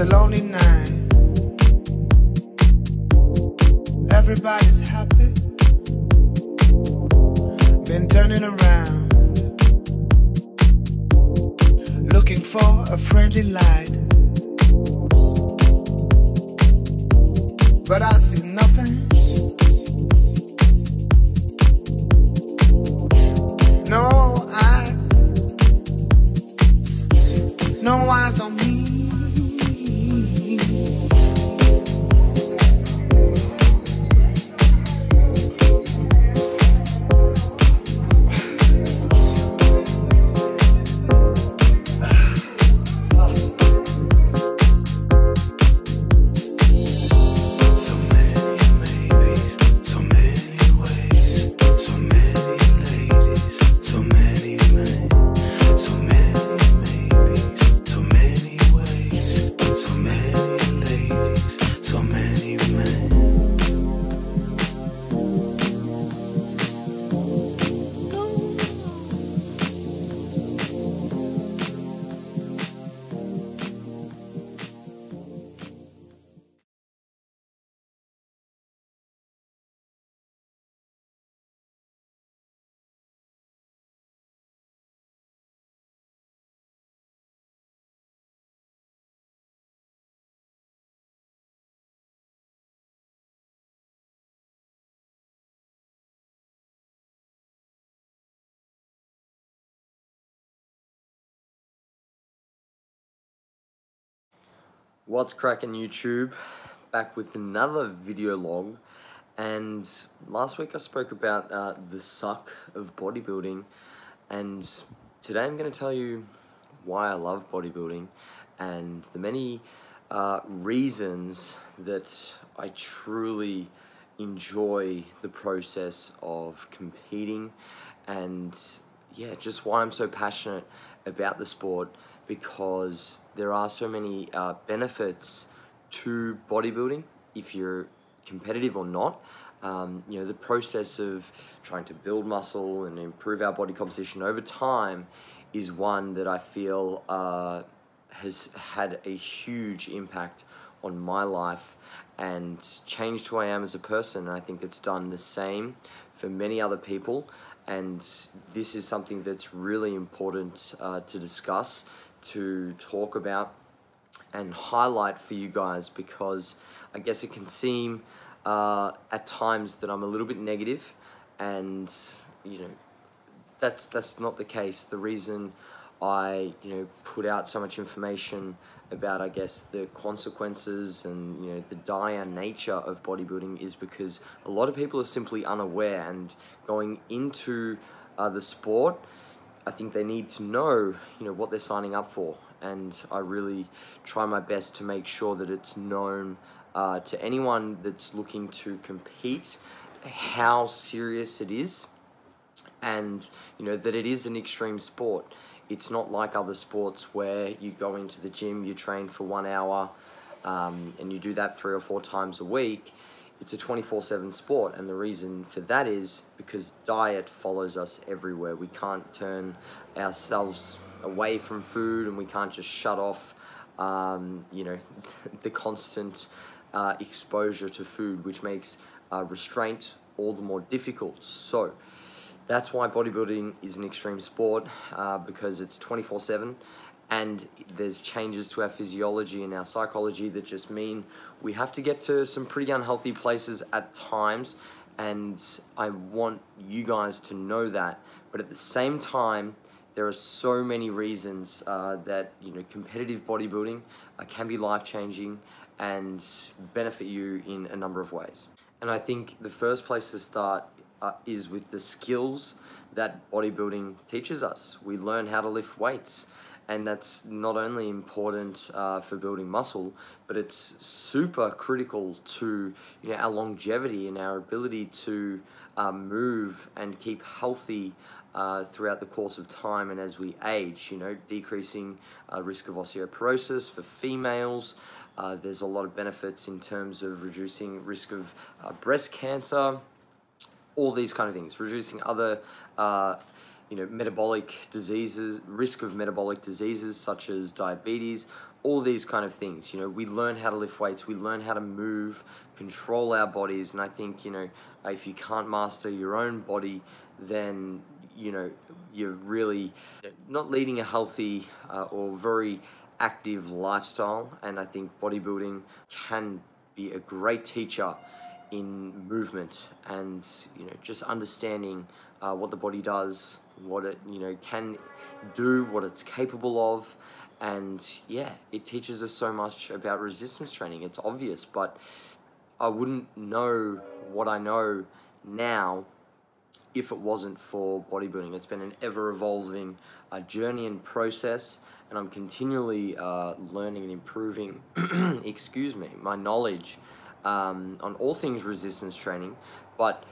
It's a lonely night. Everybody's happy. Been turning around, looking for a friendly light, but I see nothing. No eyes, no eyes on me. What's cracking YouTube? Back with another video log, and last week I spoke about the suck of bodybuilding, and today I'm going to tell you why I love bodybuilding and the many reasons that I truly enjoy the process of competing, and yeah, just why I'm so passionate about the sport, because there are so many benefits to bodybuilding if you're competitive or not. You know, the process of trying to build muscle and improve our body composition over time is one that I feel has had a huge impact on my life and changed who I am as a person. And I think it's done the same for many other people, and this is something that's really important to discuss, to talk about and highlight for you guys, because I guess it can seem at times that I'm a little bit negative, and you know, that's not the case. The reason I put out so much information about, I guess, the consequences and the dire nature of bodybuilding is because a lot of people are simply unaware, and going into the sport, I think they need to know what they're signing up for, and I really try my best to make sure that it's known to anyone that's looking to compete how serious it is, and that it is an extreme sport. It's not like other sports where you go into the gym, you train for 1 hour, and you do that 3 or 4 times a week. It's a 24/7 sport, and the reason for that is because diet follows us everywhere. We can't turn ourselves away from food, and we can't just shut off, the constant exposure to food, which makes restraint all the more difficult. So that's why bodybuilding is an extreme sport, because it's 24/7, and there's changes to our physiology and our psychology that just mean we have to get to some pretty unhealthy places at times, and I want you guys to know that. But at the same time, there are so many reasons that competitive bodybuilding can be life-changing and benefit you in a number of ways. And I think the first place to start is with the skills that bodybuilding teaches us. We learn how to lift weights, and that's not only important for building muscle, but it's super critical to our longevity and our ability to move and keep healthy throughout the course of time and as we age. Decreasing risk of osteoporosis for females. There's a lot of benefits in terms of reducing risk of breast cancer, all these kind of things, reducing other metabolic diseases, risk of metabolic diseases such as diabetes. all these kind of things. You know, we learn how to lift weights, we learn how to move, control our bodies, and I think, you know, if you can't master your own body, then, you know, you're really not leading a healthy or very active lifestyle. And I think bodybuilding can be a great teacher in movement and, you know, just understanding what the body does, what it, you know, can do, what it's capable of. And yeah, it teaches us so much about resistance training. It's obvious, but I wouldn't know what I know now if it wasn't for bodybuilding. It's been an ever-evolving journey and process, and I'm continually learning and improving excuse me, my knowledge on all things resistance training. But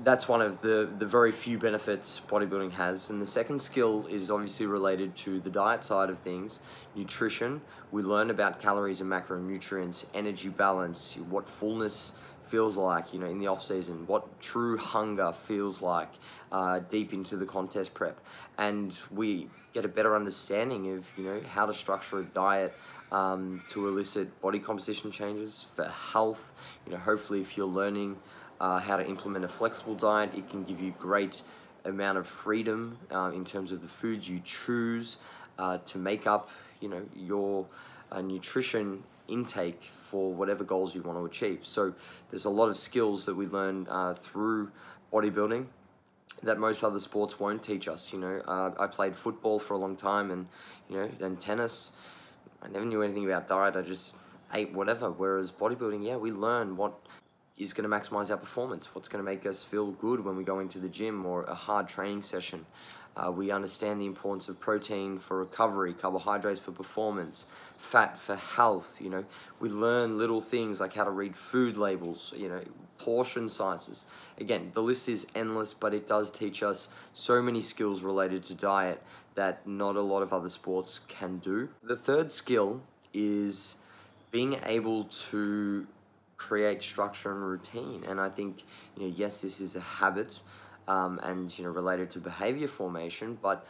that's one of the very few benefits bodybuilding has. And the second skill is obviously related to the diet side of things. Nutrition. We learn about calories and macronutrients, energy balance, what fullness feels like, you know, in the off season, what true hunger feels like deep into the contest prep. And we get a better understanding of, you know, how to structure a diet to elicit body composition changes for health. You know, hopefully if you're learning how to implement a flexible diet, it can give you great amount of freedom in terms of the foods you choose to make up, you know, your nutrition intake for whatever goals you want to achieve. So there's a lot of skills that we learn through bodybuilding that most other sports won't teach us. You know, I played football for a long time, and, you know, then tennis. I never knew anything about diet. I just ate whatever. Whereas bodybuilding, yeah, we learn what is going to maximize our performance, what's going to make us feel good when we go into the gym or a hard training session. We understand the importance of protein for recovery, carbohydrates for performance, fat for health. You know, we learn little things like how to read food labels, you know, portion sizes. Again, the list is endless, but it does teach us so many skills related to diet that not a lot of other sports can do. The third skill is being able to create structure and routine. And I think, you know, yes, this is a habit and, you know, related to behavior formation, but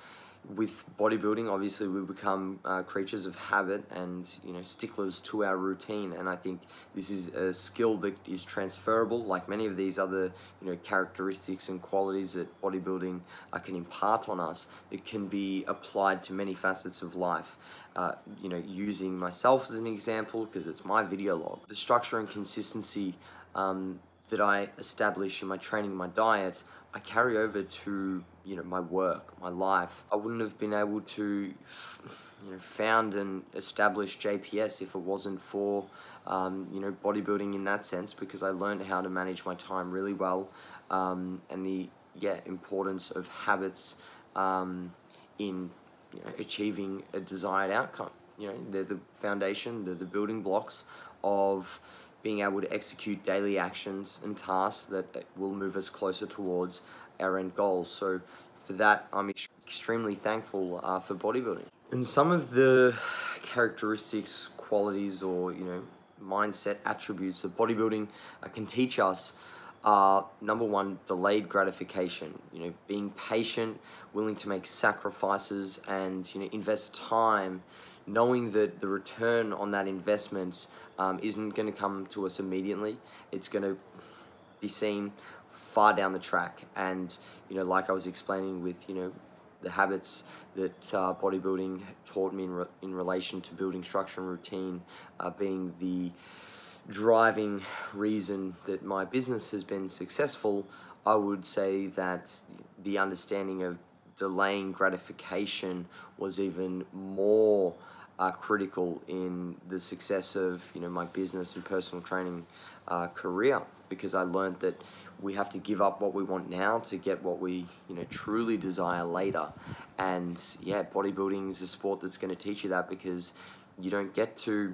with bodybuilding, obviously we become creatures of habit and, you know, sticklers to our routine. And I think this is a skill that is transferable, like many of these other, you know, characteristics and qualities that bodybuilding can impart on us, that can be applied to many facets of life. You know, using myself as an example, because it's my video log. The structure and consistency that I establish in my training, my diet, I carry over to, you know, my work, my life. I wouldn't have been able to, you know, found and establish JPS if it wasn't for, you know, bodybuilding in that sense, because I learned how to manage my time really well, and the, yeah, importance of habits in, you know, achieving a desired outcome. You know, they're the foundation, they're the building blocks of being able to execute daily actions and tasks that will move us closer towards our end goals. So for that, I'm extremely thankful for bodybuilding. And some of the characteristics, qualities, or, you know, mindset attributes that bodybuilding can teach us are, number one, delayed gratification. You know, being patient, willing to make sacrifices, and, you know, invest time, knowing that the return on that investment isn't going to come to us immediately. It's going to be seen far down the track. And, you know, like I was explaining with, you know, the habits that bodybuilding taught me in relation to building structure and routine, being the driving reason that my business has been successful, I would say that the understanding of delaying gratification was even more critical in the success of, you know, my business and personal training career, because I learned that we have to give up what we want now to get what we, you know, truly desire later. And yeah, bodybuilding is a sport that's going to teach you that, because you don't get to,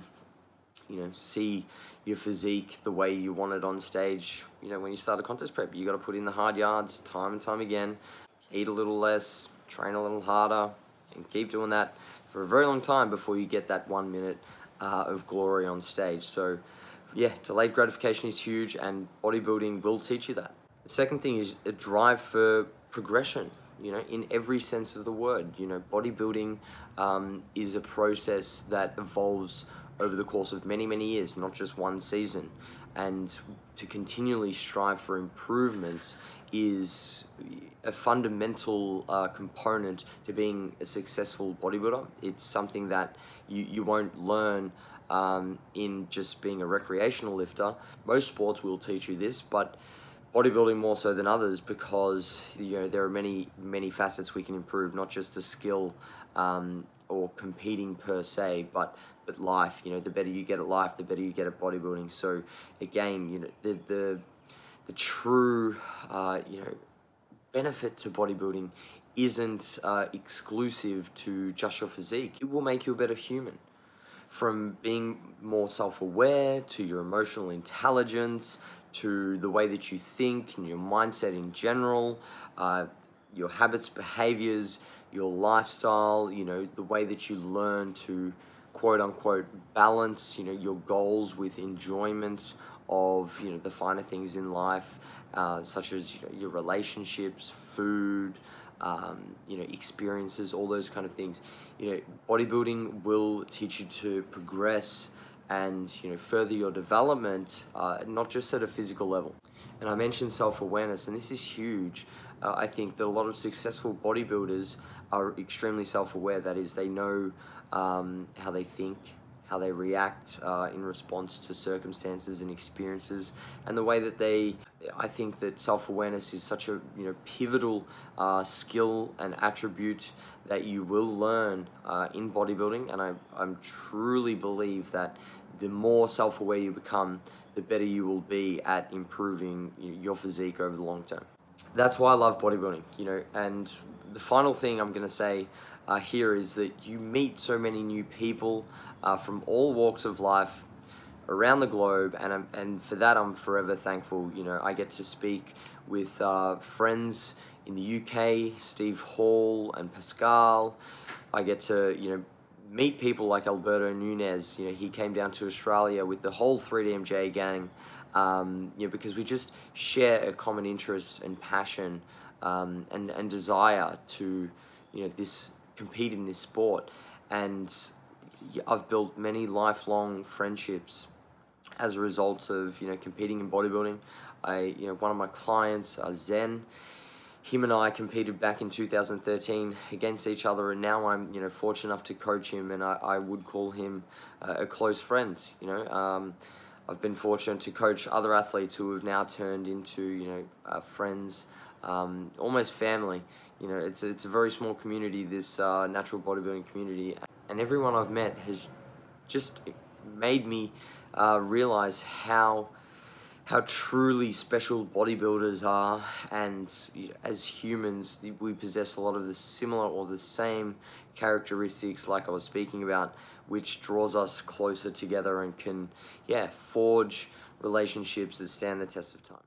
you know, see your physique the way you want it on stage, you know, when you start a contest prep. You got to put in the hard yards time and time again, eat a little less, train a little harder, and keep doing that for a very long time before you get that 1 minute of glory on stage. So yeah, delayed gratification is huge, and bodybuilding will teach you that. The second thing is a drive for progression. you know, in every sense of the word. You know, bodybuilding is a process that evolves over the course of many, many years, not just one season. And to continually strive for improvements is a fundamental component to being a successful bodybuilder. It's something that you won't learn in just being a recreational lifter. Most sports will teach you this, but bodybuilding more so than others, because you know there are many facets we can improve, not just the skill or competing per se, but life. You know, the better you get at life, the better you get at bodybuilding. So again, you know, the true you know, benefit to bodybuilding isn't exclusive to just your physique. It will make you a better human. From being more self-aware, to your emotional intelligence, to the way that you think and your mindset in general, your habits, behaviors, your lifestyle, you know, the way that you learn to quote unquote balance, you know, your goals with enjoyment of, you know, the finer things in life, such as, you know, your relationships, food, you know, experiences, all those kind of things. You know, bodybuilding will teach you to progress and, you know, further your development, not just at a physical level. And I mentioned self-awareness, and this is huge. I think that a lot of successful bodybuilders are extremely self-aware. That is, they know how they think, how they react in response to circumstances and experiences, and the way that I think that self-awareness is such a, you know, pivotal skill and attribute that you will learn in bodybuilding. And I truly believe that the more self-aware you become, the better you will be at improving your physique over the long term. That's why I love bodybuilding, you know. And the final thing I'm going to say here is that you meet so many new people from all walks of life around the globe, and for that I'm forever thankful. You know, I get to speak with friends in the UK, Steve Hall and Pascal. I get to, you know, meet people like Alberto Nunez. You know, he came down to Australia with the whole 3DMJ gang, you know, because we just share a common interest and passion and desire to, you know, compete in this sport. And I've built many lifelong friendships as a result of, you know, competing in bodybuilding. You know, one of my clients, Zen, him and I competed back in 2013 against each other, and now I'm, you know, fortunate enough to coach him, and I would call him a close friend. You know, I've been fortunate to coach other athletes who have now turned into, you know, friends, almost family. You know, it's a very small community, this natural bodybuilding community, and everyone I've met has just made me realize how truly special bodybuilders are. And, you know, as humans, we possess a lot of the similar or the same characteristics like I was speaking about, which draws us closer together and can, yeah, forge relationships that stand the test of time.